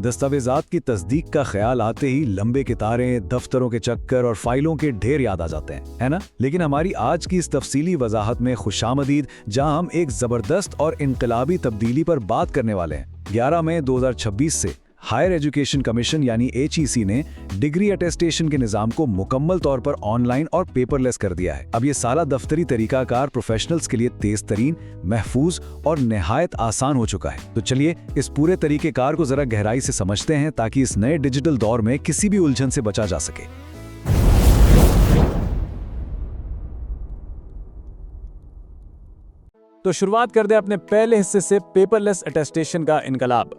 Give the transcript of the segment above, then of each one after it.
दस्तावेजात की तस्दीक का ख्याल आते ही लंबे कितारें, दफ्तरों के चक्कर और फाइलों के ढेर याद आ जाते हैं, है ना? लेकिन हमारी आज की इस तफसीली वजाहत में खुशामदीद, जहां हम एक ज़बरदस्त और इनकलाबी तब्दीली पर बात करने वाले हैं। 11 मई 2026 से हायर एजुकेशन कमीशन यानी HEC ने डिग्री अटेस्टेशन के निज़ाम को मुकम्मल तौर पर ऑनलाइन और पेपरलेस कर दिया है। अब ये सारा दफ्तरी तरीकाकार प्रोफेशनल्स के लिए तेज तरीन, महफूज और निहायत आसान हो चुका है। तो चलिए इस पूरे तरीक़ेकार को ज़रा गहराई से समझते हैं ताकि इस नए डिजिटल दौर में किसी भी उलझन से बचा जा सके। तो शुरुआत कर दे अपने पहले हिस्से से, पेपरलेस अटेस्टेशन का इनकलाब।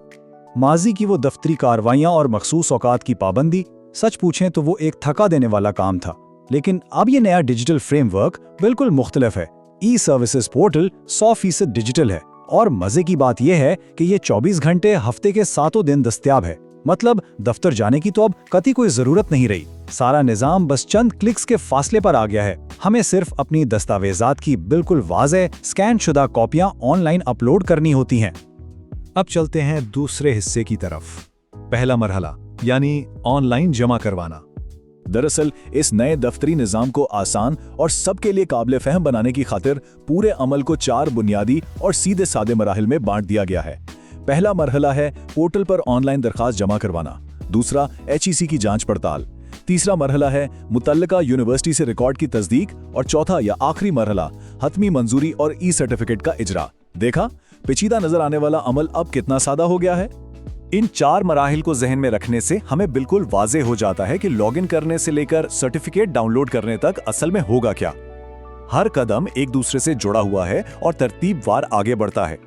माजी की वो दफ्तरी कार्रवाइयाँ और मखसूस औकात की पाबंदी, सच पूछें तो वो एक थका देने वाला काम था। लेकिन अब ये नया डिजिटल फ्रेमवर्क बिल्कुल मुख्तलिफ है। ई-सर्विसेज पोर्टल 100% डिजिटल है और मजे की बात यह है कि ये 24 घंटे हफ्ते के 7 दिन दस्तयाब है। मतलब दफ्तर जाने की तो अब कतई कोई जरूरत नहीं रही। सारा निजाम बस चंद क्लिक्स के फासले पर आ गया है। हमें सिर्फ अपनी दस्तावेजात की बिल्कुल वाज़ेह स्कैन शुदा कॉपियां ऑनलाइन अपलोड करनी होती हैं। अब चलते हैं दूसरे हिस्से की तरफ। पहला मरहला यानी ऑनलाइन जमा करवाना। दरअसल इस नए दफ्तरी निज़ाम को आसान और सबके लिए काबिल फहम बनाने की खातिर पूरे अमल को 4 बुनियादी और सीधे सादे मराहिल में बांट दिया गया है। पहला मरहला है पोर्टल पर ऑनलाइन दरखास्त जमा करवाना। दूसरा HEC की जांच पड़ताल। तीसरा मरहला है मुतल्लिका यूनिवर्सिटी से रिकॉर्ड की तस्दीक। और चौथा या आखिरी मरहला हतमी मंजूरी और ई-सर्टिफिकेट का इजरा। देखा, पेचीदा नजर आने वाला अमल अब कितना सादा हो गया है। इन 4 मराहिल को जहन में रखने से हमें बिल्कुल वाज़े हो जाता है कि लॉगिन करने से लेकर सर्टिफिकेट डाउनलोड करने तक असल में होगा क्या। हर कदम एक दूसरे से जुड़ा हुआ है और तरतीबवार आगे बढ़ता है।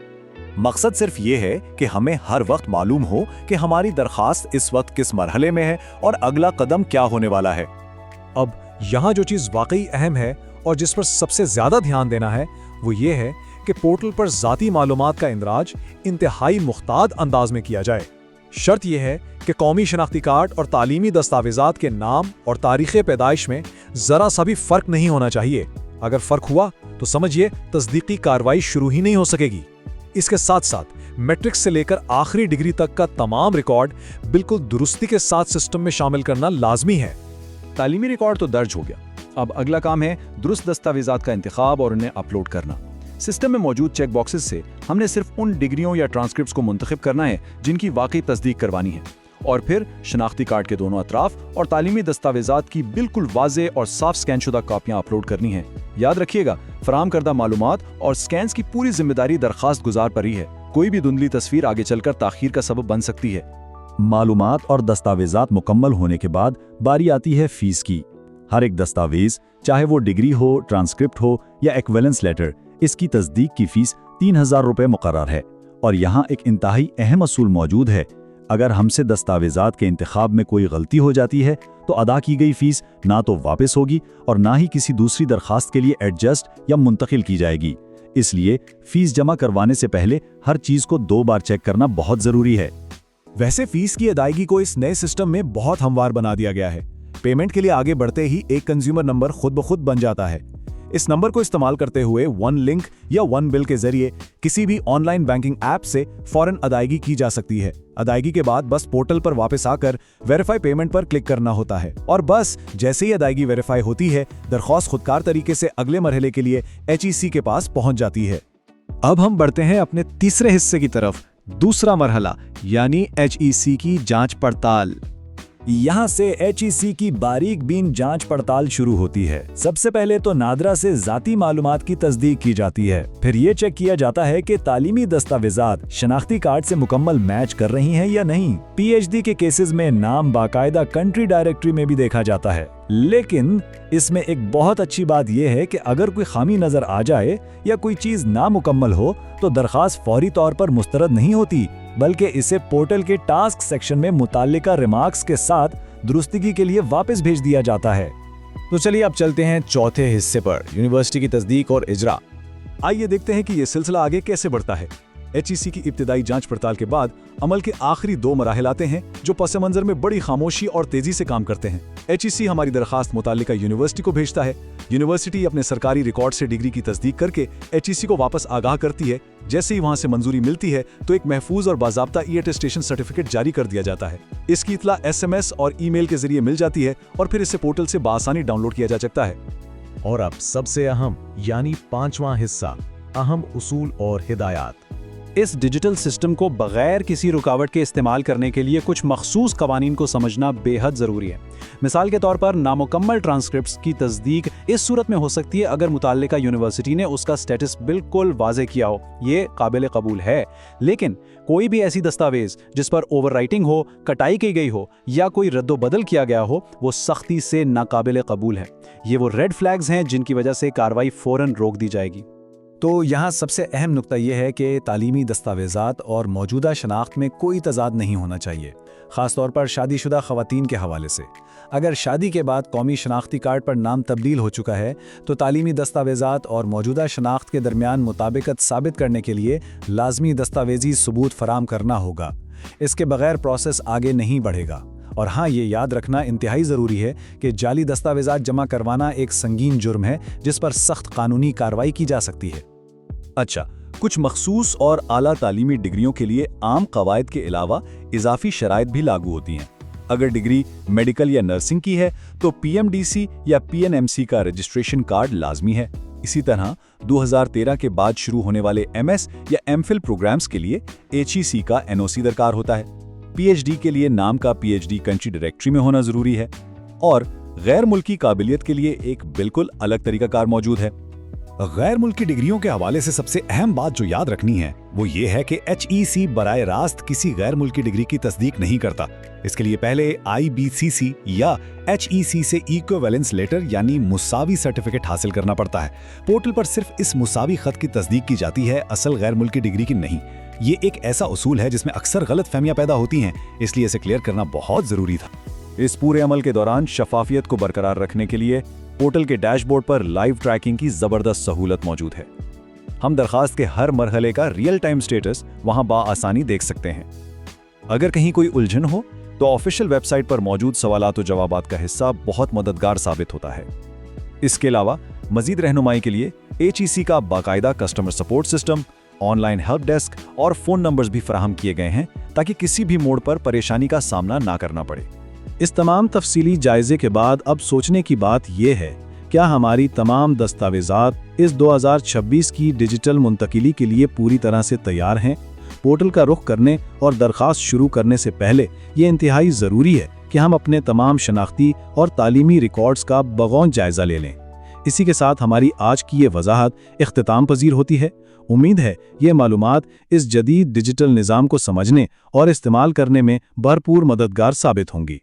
मकसद सिर्फ ये है कि हमें हर वक्त मालूम हो कि हमारी दरखास्त इस वक्त किस मरहले में है और अगला कदम क्या होने वाला है। अब यहाँ जो चीज़ वाकई अहम है और जिस पर सबसे ज्यादा ध्यान देना है वो ये है कि पोर्टल पर ज़ाती मालूमात का इंदराज इंतहाई मुख्ताद अंदाज में किया जाए। शर्त यह है कि कौमी शनाख्ती कार्ड और तालीमी दस्तावेजात के नाम और तारीख़ पैदाइश में ज़रा सा भी फ़र्क नहीं होना चाहिए। अगर फ़र्क हुआ तो समझिए तस्दीकी कार्रवाई शुरू ही नहीं हो सकेगी। इसके साथ साथ मैट्रिक से लेकर आखिरी डिग्री तक का तमाम रिकॉर्ड बिल्कुल दुरुस्ती के साथ सिस्टम में शामिल करना लाजमी है। तालीमी रिकॉर्ड तो दर्ज हो गया, अब अगला काम है दुरुस्त दस्तावेजात का इंतखाब और उन्हें अपलोड करना। सिस्टम में मौजूद चेक बॉक्सेस से हमने सिर्फ उन डिग्रियों या ट्रांसक्रिप्ट्स को मुंतखब करना है जिनकी वाकई तस्दीक करवानी है, और फिर शनाख्ती कार्ड के दोनों अतराफ और तालीमी दस्तावेजात की बिल्कुल वाज़े और साफ स्कैन शुदा कापियां अपलोड करनी है। याद रखिएगा, फराहम करदा मालूमात और स्कैन्स की पूरी जिम्मेदारी दरखास्त गुजार पर ही है। कोई भी धुंधली तस्वीर आगे चलकर ताखीर का सबब बन सकती है। मालूमात और दस्तावेजात मुकम्मल होने के बाद बारी आती है फीस की। हर एक दस्तावेज, चाहे वो डिग्री हो, ट्रांसक्रिप्ट हो या एक्विवेलेंस लेटर, इसकी तस्दीक की फीस 3000 रुपये मुकर्रर है। और यहाँ एक इंतहाई अहम असूल मौजूद है। अगर हमसे दस्तावेजात के इंतखाब में कोई गलती हो जाती है तो अदा की गई फीस ना तो वापस होगी और ना ही किसी दूसरी दरखास्त के लिए एडजस्ट या मुंतकिल की जाएगी। इसलिए फीस जमा करवाने से पहले हर चीज़ को 2 बार चेक करना बहुत ज़रूरी है। वैसे फीस की अदायगी को इस नए सिस्टम में बहुत हमवार बना दिया गया है। पेमेंट के लिए आगे बढ़ते ही एक कंज्यूमर नंबर खुद ब खुद बन जाता है। इस नंबर को इस्तेमाल करते हुए वन लिंक या वन बिल के जरिए किसी भी ऑनलाइन बैंकिंग ऐप से फौरन अदायगी की जा सकती है। अदायगी के बाद बस पोर्टल पर वापस आकर वेरीफाई पेमेंट पर क्लिक करना होता है और बस जैसे ही अदायगी वेरीफाई होती है, दरख्वास्त खुदकार तरीके से अगले मरहले के लिए HEC के पास पहुंच जाती है। अब हम बढ़ते हैं अपने तीसरे हिस्से की तरफ, दूसरा मरहला यानी HEC की जांच पड़ताल। यहाँ से HEC की बारीक बीन जांच पड़ताल शुरू होती है। सबसे पहले तो नादरा से ज़ाती मालूमात की तस्दीक की जाती है। फिर ये चेक किया जाता है कि तालीमी दस्तावेजात शनाख्ती कार्ड से मुकम्मल मैच कर रही हैं या नहीं। PhD के केसेस में नाम बाकायदा कंट्री डायरेक्टरी में भी देखा जाता है। लेकिन इसमें एक बहुत अच्छी बात यह है कि अगर कोई खामी नजर आ जाए या कोई चीज़ नामुकम्मल हो तो दरख्वास्त फौरी तौर पर मुस्तरद नहीं होती, बल्कि इसे पोर्टल के टास्क सेक्शन में मुताल्लिका रिमार्क्स के साथ दुरुस्तगी के लिए वापस भेज दिया जाता है। तो चलिए अब चलते हैं चौथे हिस्से पर, यूनिवर्सिटी की तस्दीक और इजरा। आइए देखते हैं कि ये सिलसिला आगे कैसे बढ़ता है। HEC की इब्तिदाई जांच पड़ताल के बाद अमल के आखिरी 2 मराहिल आते हैं जो पस मंजर में बड़ी खामोशी और तेजी से काम करते हैं। HEC हमारी दरखास्त मुताल्लिका यूनिवर्सिटी को भेजता है, यूनिवर्सिटी अपने सरकारी रिकॉर्ड से डिग्री की तस्दीक करके HEC को वापस आगाह करती है। जैसे ही वहां से मंजूरी मिलती है तो एक महफूज और बाज़ाब्ता ई-अटेस्टेशन सर्टिफिकेट जारी कर दिया जाता है। इसकी इत्तला SMS और ईमेल के जरिए मिल जाती है और फिर इसे पोर्टल से बआसानी डाउनलोड किया जा सकता है। और अब सबसे अहम यानी 5वां हिस्सा, अहम उसूल और हिदायत। इस डिजिटल सिस्टम को बगैर किसी रुकावट के इस्तेमाल करने के लिए कुछ मखसूस कवानीन को समझना बेहद ज़रूरी है। मिसाल के तौर पर नामुकम्मल ट्रांसक्रिप्ट्स की तस्दीक इस सूरत में हो सकती है अगर मुताल्लिका यूनिवर्सिटी ने उसका स्टेटस बिल्कुल वाज़ेह किया हो, ये काबिल कबूल है। लेकिन कोई भी ऐसी दस्तावेज़ जिस पर ओवरराइटिंग हो, कटाई की गई हो या कोई रद्दोबदल किया गया हो, वो सख्ती से नाकाबिल कबूल है। ये वो रेड फ्लैग्स हैं जिनकी वजह से कार्रवाई फ़ौरन रोक दी जाएगी। तो यहाँ सबसे अहम नुक्ता यह है कि तालीमी दस्तावेज़ात और मौजूदा शनाख्त में कोई तज़ाद नहीं होना चाहिए, ख़ास तौर पर शादीशुदा ख़वातीन के हवाले से। अगर शादी के बाद कौमी शनाख्ती कार्ड पर नाम तब्दील हो चुका है तो तालीमी दस्तावेज़ात और मौजूदा शनाख्त के दरमियान मुताबिकत साबित करने के लिए लाजमी दस्तावेज़ी सबूत फराम करना होगा। इसके बगैर प्रोसेस आगे नहीं बढ़ेगा। और हाँ, ये याद रखना इंतहाई ज़रूरी है कि जाली दस्तावेज़ात जमा करवाना एक संगीन जुर्म है जिस पर सख्त कानूनी कार्रवाई की जा सकती है। अच्छा, कुछ मखसूस और आला तालीमी डिग्रियों के लिए आम कवायद के अलावा इजाफी शराइत भी लागू होती हैं। अगर डिग्री मेडिकल या नर्सिंग की है तो PMDC या PNMC का रजिस्ट्रेशन कार्ड लाजमी है। इसी तरह 2013 के बाद शुरू होने वाले MS या MPhil प्रोग्राम्स के लिए HEC का NOC दरकार होता है। PhD के लिए नाम का PhD कंट्री डायरेक्टरी में होना जरूरी है। और गैर मुल्की काबिलियत के लिए एक बिल्कुल अलग तरीकाकार मौजूद है। गैर मुल्की डिग्रियों के हवाले से सबसे अहम बात जो याद रखनी है वो ये है कि HEC बराए रास्त किसी गैर मुल्की डिग्री की तस्दीक नहीं करता। इसके लिए पहले IBCC या HEC से इक्विवेलेंस लेटर यानी मुसावी सर्टिफिकेट हासिल करना पड़ता है। पोर्टल पर सिर्फ इस मुसावी खत की तस्दीक की जाती है, असल गैर मुल्की डिग्री की नहीं। ये एक ऐसा उसूल है जिसमें अक्सर गलत फहमियां पैदा होती हैं, इसलिए इसे क्लियर करना बहुत जरूरी था। इस पूरे अमल के दौरान शफाफियत को बरकरार रखने के लिए पोर्टल के डैशबोर्ड पर लाइव ट्रैकिंग की जबरदस्त सहूलत मौजूद है। हम दरखास्त के हर मरहले का रियल टाइम स्टेटस वहां बाआसानी देख सकते हैं। अगर कहीं कोई उलझन हो तो ऑफिशियल वेबसाइट पर मौजूद सवालात और जवाबात का हिस्सा बहुत मददगार साबित होता है। इसके अलावा मजीद रहनुमाई के लिए HEC का बाकायदा customer support system, online help desk और फ़ोन नंबर्स भी फराहम किए गए हैं ताकि किसी भी मोड़ पर परेशानी का सामना ना करना पड़े। इस तमाम तफसीली जायजे के बाद अब सोचने की बात यह है, क्या हमारी तमाम दस्तावेज़ात इस 2026 की डिजिटल मुंतकिली के लिए पूरी तरह से तैयार हैं? पोर्टल का रुख करने और दरखास्त शुरू करने से पहले ये इंतहाई ज़रूरी है कि हम अपने तमाम शनाख्ती और तालीमी रिकॉर्ड्स का बगौर जायज़ा ले लें। इसी के साथ हमारी आज की ये वजाहत इख्तिताम पजीर होती है। उम्मीद है ये मालूमात इस जदीद डिजिटल निज़ाम को समझने और इस्तेमाल करने में भरपूर मददगार साबित होंगी।